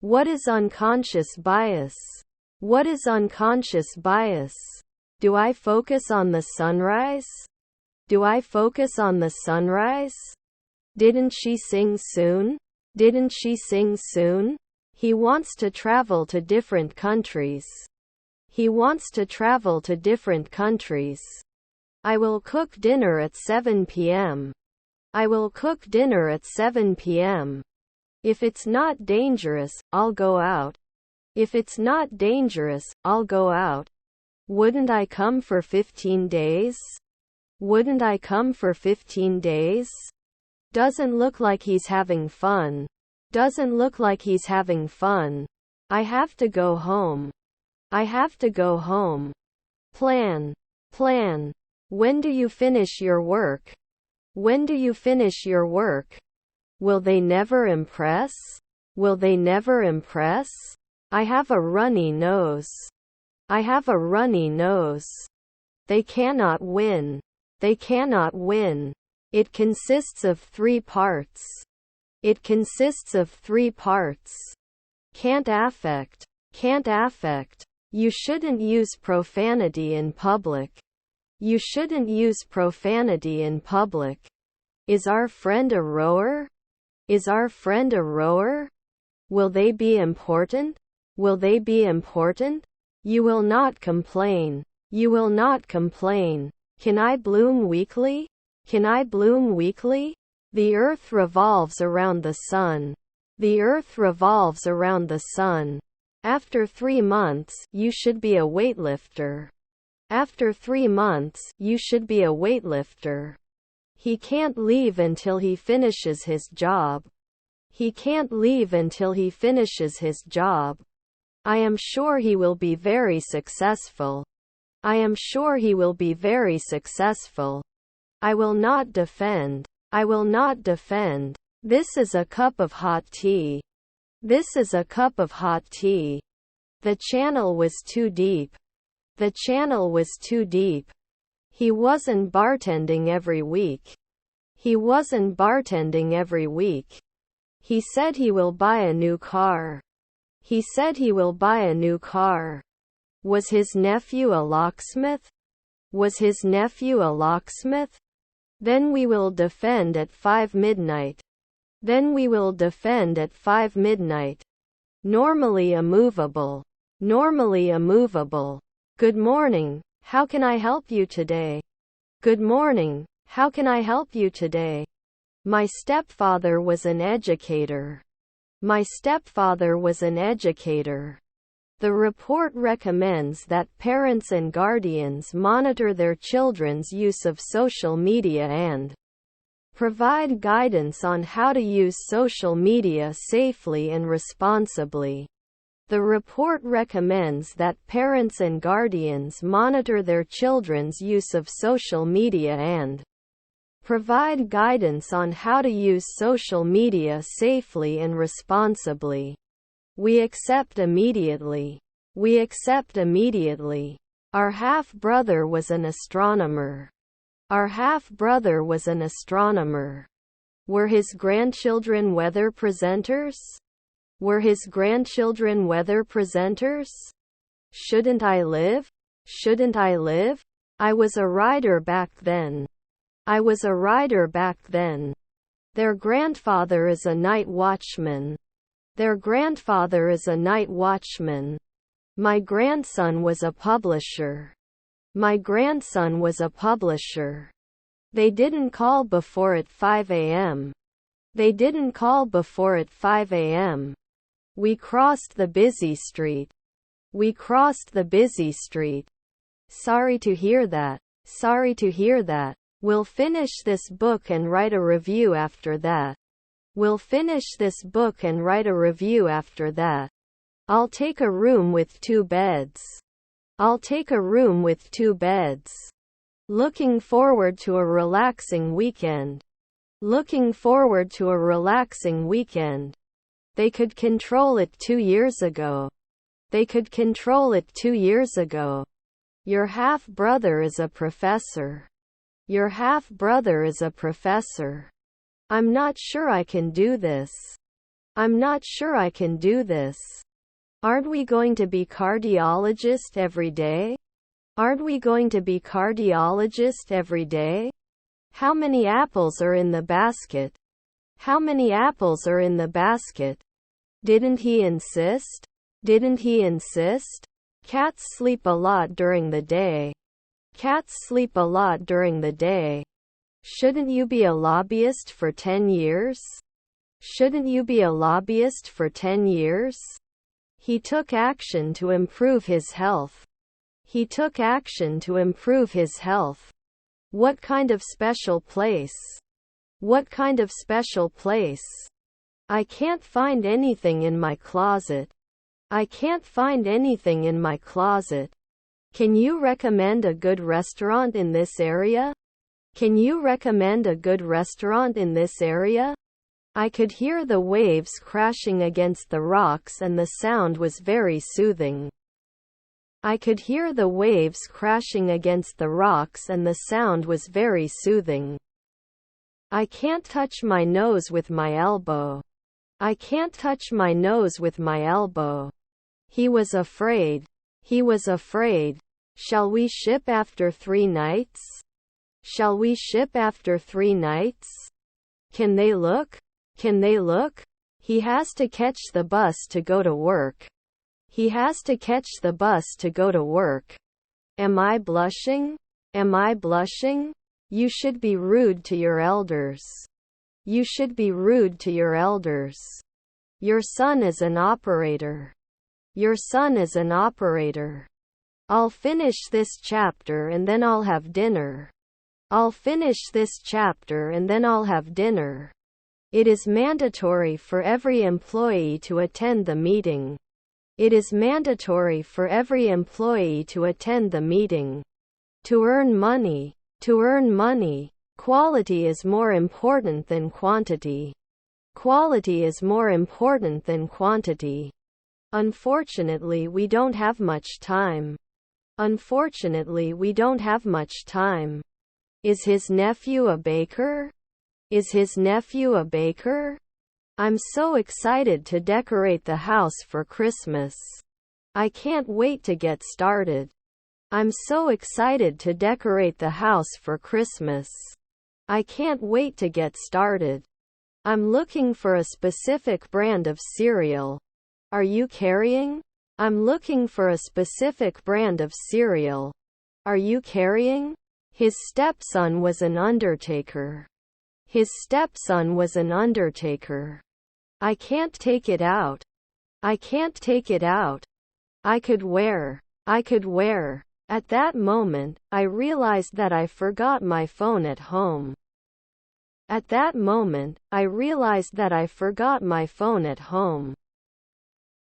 What is unconscious bias? What is unconscious bias? Do I focus on the sunrise? Do I focus on the sunrise? Didn't she sing soon? Didn't she sing soon? He wants to travel to different countries. He wants to travel to different countries. I will cook dinner at 7 p.m. I will cook dinner at 7 p.m. If it's not dangerous, I'll go out. If it's not dangerous, I'll go out. Wouldn't I come for 15 days? Wouldn't I come for 15 days? Doesn't look like he's having fun. Doesn't look like he's having fun. I have to go home. I have to go home. Plan. Plan. When do you finish your work? When do you finish your work? Will they never impress? Will they never impress? I have a runny nose. I have a runny nose. They cannot win. They cannot win. It consists of 3 parts. It consists of 3 parts. Can't affect. Can't affect. You shouldn't use profanity in public. You shouldn't use profanity in public. Is our friend a rower? Is our friend a rower? Will they be important? Will they be important? You will not complain. You will not complain. Can I bloom weekly? Can I bloom weekly? The earth revolves around the sun. The earth revolves around the sun. After 3 months, you should be a weightlifter. After 3 months, you should be a weightlifter. He can't leave until he finishes his job. He can't leave until he finishes his job. I am sure he will be very successful. I am sure he will be very successful. I will not defend. I will not defend. This is a cup of hot tea. This is a cup of hot tea. The channel was too deep. The channel was too deep. He wasn't bartending every week. He wasn't bartending every week. He said he will buy a new car. He said he will buy a new car. Was his nephew a locksmith? Was his nephew a locksmith? Then we will defend at 5 midnight. Then we will defend at 5 midnight. Normally immovable. Normally immovable. Good morning. How can I help you today? Good morning. How can I help you today? My stepfather was an educator. My stepfather was an educator. The report recommends that parents and guardians monitor their children's use of social media and provide guidance on how to use social media safely and responsibly. The report recommends that parents and guardians monitor their children's use of social media and provide guidance on how to use social media safely and responsibly. We accept immediately. We accept immediately. Our half-brother was an astronomer. Our half-brother was an astronomer. Were his grandchildren weather presenters? Were his grandchildren weather presenters? Shouldn't I live? Shouldn't I live? I was a writer back then. I was a writer back then. Their grandfather is a night watchman. Their grandfather is a night watchman. My grandson was a publisher. My grandson was a publisher. They didn't call before at 5 a.m. They didn't call before at 5 a.m. We crossed the busy street. We crossed the busy street. Sorry to hear that. Sorry to hear that. We'll finish this book and write a review after that. We'll finish this book and write a review after that. I'll take a room with 2 beds. I'll take a room with 2 beds. Looking forward to a relaxing weekend. Looking forward to a relaxing weekend. They could control it 2 years ago. They could control it 2 years ago. Your half-brother is a professor. Your half-brother is a professor. I'm not sure I can do this. I'm not sure I can do this. Aren't we going to be cardiologist every day? Aren't we going to be cardiologist every day? How many apples are in the basket? How many apples are in the basket? Didn't he insist? Didn't he insist? Cats sleep a lot during the day. Cats sleep a lot during the day. Shouldn't you be a lobbyist for 10 years? Shouldn't you be a lobbyist for 10 years? He took action to improve his health. He took action to improve his health. What kind of special place? What kind of special place? I can't find anything in my closet. I can't find anything in my closet. Can you recommend a good restaurant in this area? Can you recommend a good restaurant in this area? I could hear the waves crashing against the rocks and the sound was very soothing. I could hear the waves crashing against the rocks and the sound was very soothing. I can't touch my nose with my elbow. I can't touch my nose with my elbow. He was afraid. He was afraid. Shall we ship after 3 nights? Shall we ship after 3 nights? Can they look? Can they look? He has to catch the bus to go to work. He has to catch the bus to go to work. Am I blushing? Am I blushing? You should be rude to your elders. You should be rude to your elders. Your son is an operator. Your son is an operator. I'll finish this chapter and then I'll have dinner. I'll finish this chapter and then I'll have dinner. It is mandatory for every employee to attend the meeting. It is mandatory for every employee to attend the meeting. To earn money. To earn money. Quality is more important than quantity. Quality is more important than quantity. Unfortunately, we don't have much time. Unfortunately, we don't have much time. Is his nephew a baker? Is his nephew a baker? I'm so excited to decorate the house for Christmas. I can't wait to get started. I'm so excited to decorate the house for Christmas. I can't wait to get started. I'm looking for a specific brand of cereal. Are you carrying? I'm looking for a specific brand of cereal. Are you carrying? His stepson was an undertaker. His stepson was an undertaker. I can't take it out. I can't take it out. I could wear. I could wear. At that moment, I realized that I forgot my phone at home. At that moment, I realized that I forgot my phone at home.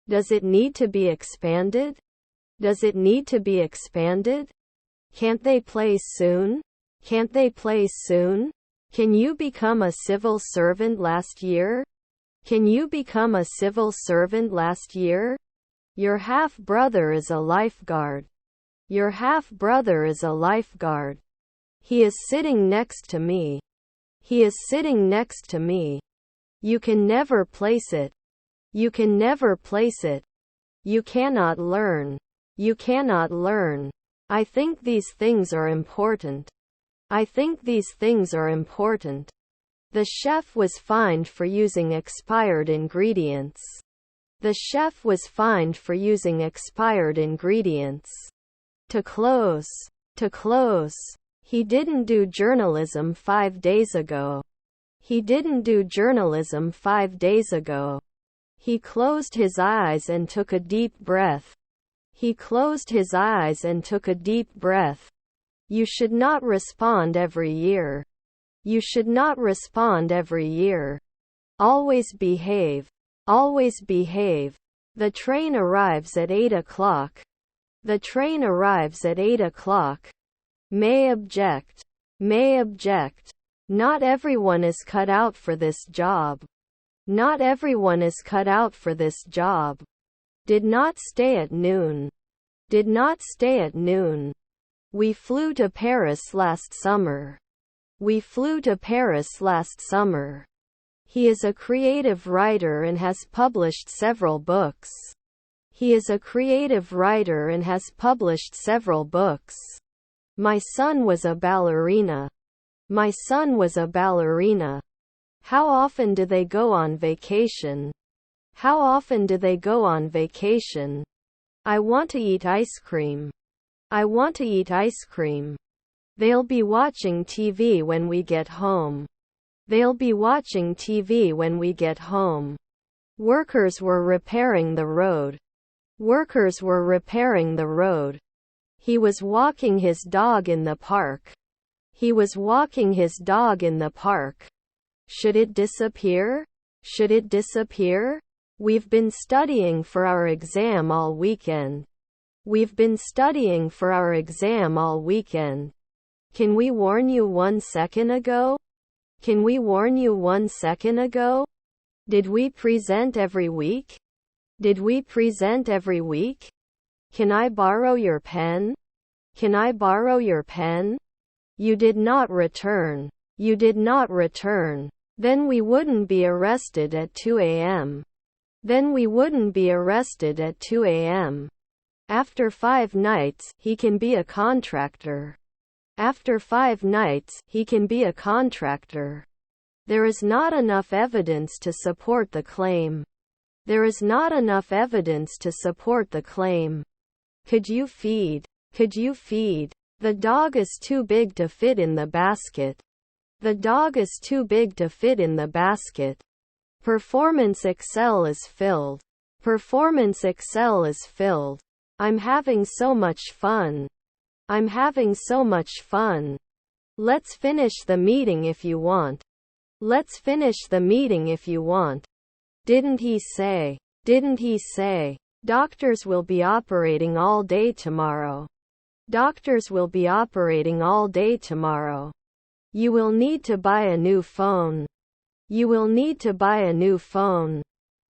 Does it need to be expanded? Does it need to be expanded? Can't they play soon? Can't they play soon? Can you become a civil servant last year? Can you become a civil servant last year? Your half-brother is a lifeguard. Your half-brother is a lifeguard. He is sitting next to me. He is sitting next to me. You can never place it. You can never place it. You cannot learn. You cannot learn. I think these things are important. I think these things are important. The chef was fined for using expired ingredients. The chef was fined for using expired ingredients. To close. To close. He didn't do journalism 5 days ago. He didn't do journalism 5 days ago. He closed his eyes and took a deep breath. He closed his eyes and took a deep breath. You should not respond every year. You should not respond every year. Always behave. Always behave. The train arrives at 8 o'clock. The train arrives at 8 o'clock. May object. May object. Not everyone is cut out for this job. Not everyone is cut out for this job. Did not stay at noon. Did not stay at noon. We flew to Paris last summer. We flew to Paris last summer. He is a creative writer and has published several books. He is a creative writer and has published several books. My son was a ballerina. My son was a ballerina. How often do they go on vacation? How often do they go on vacation? I want to eat ice cream. I want to eat ice cream. They'll be watching TV when we get home. They'll be watching TV when we get home. Workers were repairing the road. Workers were repairing the road. He was walking his dog in the park. He was walking his dog in the park. Should it disappear? Should it disappear? We've been studying for our exam all weekend. We've been studying for our exam all weekend. Can we warn you 1 second ago? Can we warn you 1 second ago? Did we present every week? Did we present every week? Can I borrow your pen? Can I borrow your pen? You did not return. You did not return. Then we wouldn't be arrested at 2 a.m. Then we wouldn't be arrested at 2 a.m. After 5 nights, he can be a contractor. After 5 nights, he can be a contractor. There is not enough evidence to support the claim. There is not enough evidence to support the claim. Could you feed? Could you feed? The dog is too big to fit in the basket. The dog is too big to fit in the basket. Performance Excel is filled. Performance Excel is filled. I'm having so much fun. I'm having so much fun. Let's finish the meeting if you want. Let's finish the meeting if you want. Didn't he say? Didn't he say? Doctors will be operating all day tomorrow. Doctors will be operating all day tomorrow. You will need to buy a new phone. You will need to buy a new phone.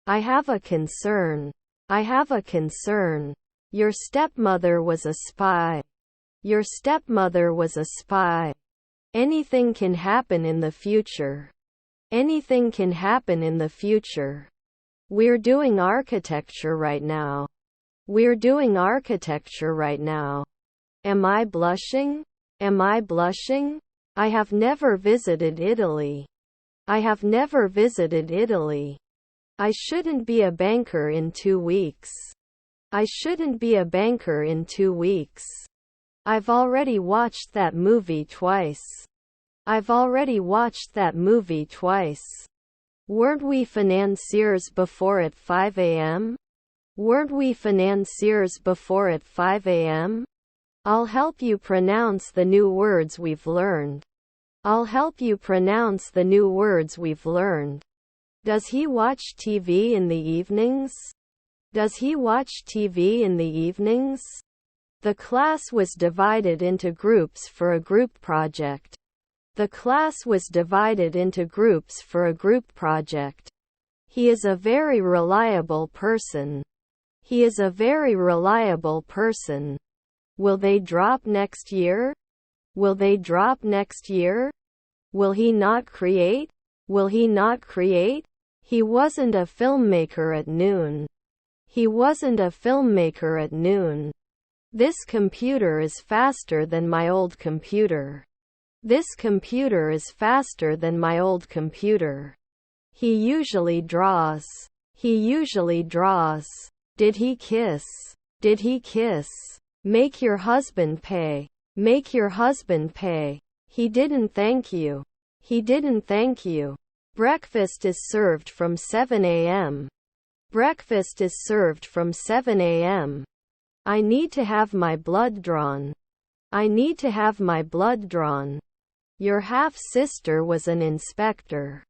I have a concern. I have a concern. Your stepmother was a spy. Your stepmother was a spy. Anything can happen in the future. Anything can happen in the future. We're doing architecture right now. We're doing architecture right now. Am I blushing? Am I blushing? I have never visited Italy. I have never visited Italy. I shouldn't be a banker in 2 weeks. I shouldn't be a banker in 2 weeks. I've already watched that movie twice. I've already watched that movie twice. Weren't we financiers before at 5 a.m.? Weren't we financiers before at 5 a.m.? I'll help you pronounce the new words we've learned. I'll help you pronounce the new words we've learned. Does he watch TV in the evenings? Does he watch TV in the evenings? The class was divided into groups for a group project. The class was divided into groups for a group project. He is a very reliable person. He is a very reliable person. Will they drop next year? Will they drop next year? Will he not create? Will he not create? He wasn't a filmmaker at noon. He wasn't a filmmaker at noon. This computer is faster than my old computer. This computer is faster than my old computer. He usually draws. He usually draws. Did he kiss? Did he kiss? Make your husband pay. Make your husband pay. He didn't thank you. He didn't thank you. Breakfast is served from 7 a.m. Breakfast is served from 7 a.m. I need to have my blood drawn. I need to have my blood drawn. Your half-sister was an inspector.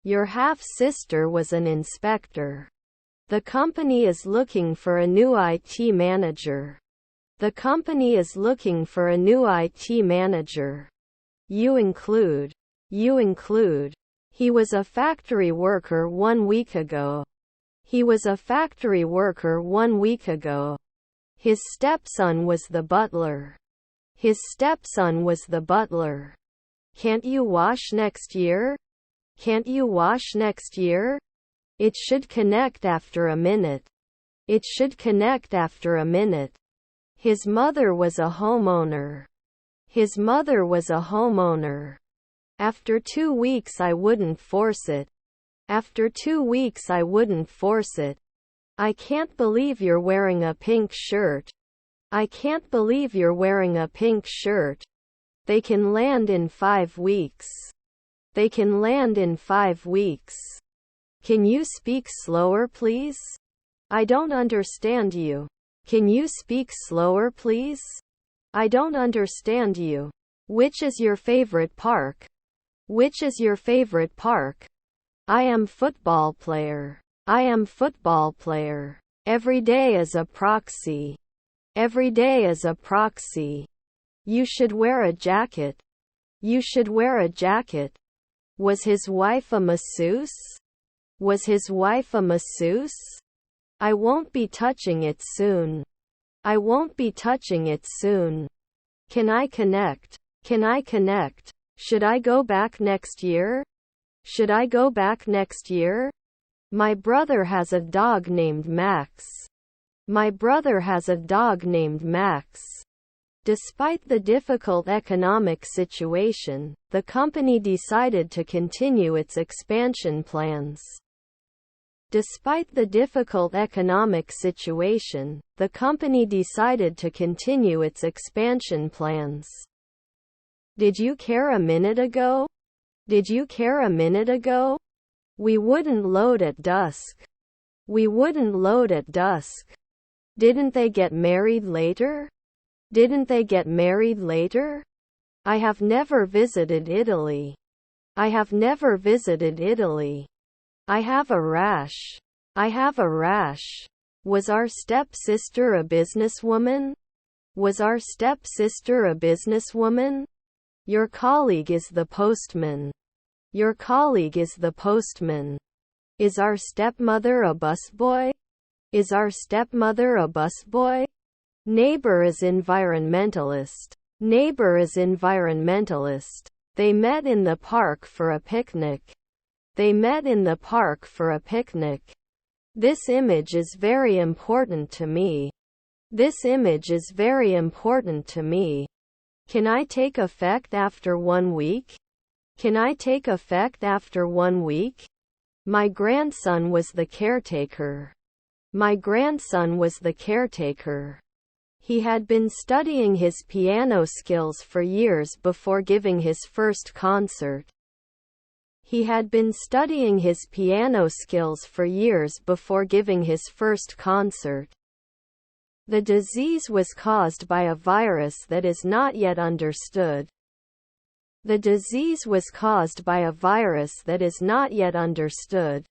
Your half-sister was an inspector. The company is looking for a new IT manager. The company is looking for a new IT manager. You include. You include. He was a factory worker 1 week ago. He was a factory worker 1 week ago. His stepson was the butler. His stepson was the butler. Can't you wash next year? Can't you wash next year? It should connect after a minute. It should connect after a minute. His mother was a homeowner. His mother was a homeowner. After 2 weeks I wouldn't force it. After 2 weeks I wouldn't force it. I can't believe you're wearing a pink shirt. I can't believe you're wearing a pink shirt. They can land in 5 weeks. They can land in 5 weeks. Can you speak slower, please? I don't understand you. Can you speak slower, please? I don't understand you. Which is your favorite park? Which is your favorite park? I am football player. I am football player. Every day is a proxy. Every day is a proxy. You should wear a jacket. You should wear a jacket. Was his wife a masseuse? Was his wife a masseuse? I won't be touching it soon. I won't be touching it soon. Can I connect? Can I connect? Should I go back next year? Should I go back next year? My brother has a dog named Max. My brother has a dog named Max. Despite the difficult economic situation, the company decided to continue its expansion plans. Despite the difficult economic situation, the company decided to continue its expansion plans. Did you care a minute ago? Did you care a minute ago? We wouldn't load at dusk. We wouldn't load at dusk. Didn't they get married later? Didn't they get married later? I have never visited Italy. I have never visited Italy. I have a rash. I have a rash. Was our stepsister a businesswoman? Was our stepsister a businesswoman? Your colleague is the postman. Your colleague is the postman. Is our stepmother a busboy? Is our stepmother a busboy? Neighbor is environmentalist. Neighbor is environmentalist. They met in the park for a picnic. They met in the park for a picnic. This image is very important to me. This image is very important to me. Can I take effect after 1 week? Can I take effect after 1 week? My grandson was the caretaker. My grandson was the caretaker. He had been studying his piano skills for years before giving his first concert. He had been studying his piano skills for years before giving his first concert. The disease was caused by a virus that is not yet understood. The disease was caused by a virus that is not yet understood.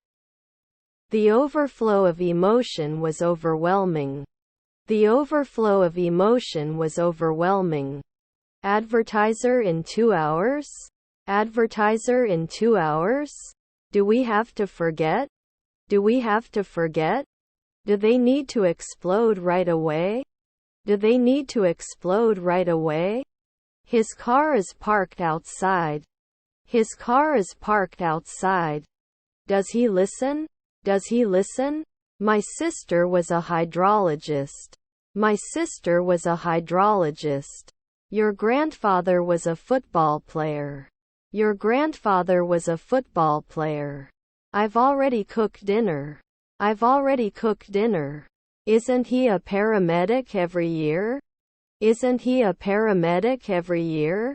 The overflow of emotion was overwhelming. The overflow of emotion was overwhelming. Advertiser in 2 hours? Advertiser in 2 hours? Do we have to forget? Do we have to forget? Do they need to explode right away? Do they need to explode right away? His car is parked outside. His car is parked outside. Does he listen? Does he listen? My sister was a hydrologist. My sister was a hydrologist. Your grandfather was a football player. Your grandfather was a football player. I've already cooked dinner. I've already cooked dinner. Isn't he a paramedic every year? Isn't he a paramedic every year?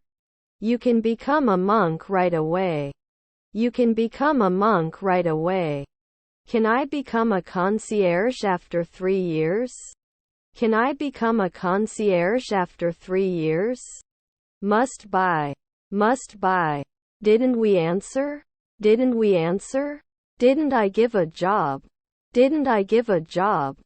You can become a monk right away. You can become a monk right away. Can I become a concierge after 3 years? Can I become a concierge after 3 years? Must buy. Must buy. Didn't we answer? Didn't we answer? Didn't I give a job? Didn't I give a job?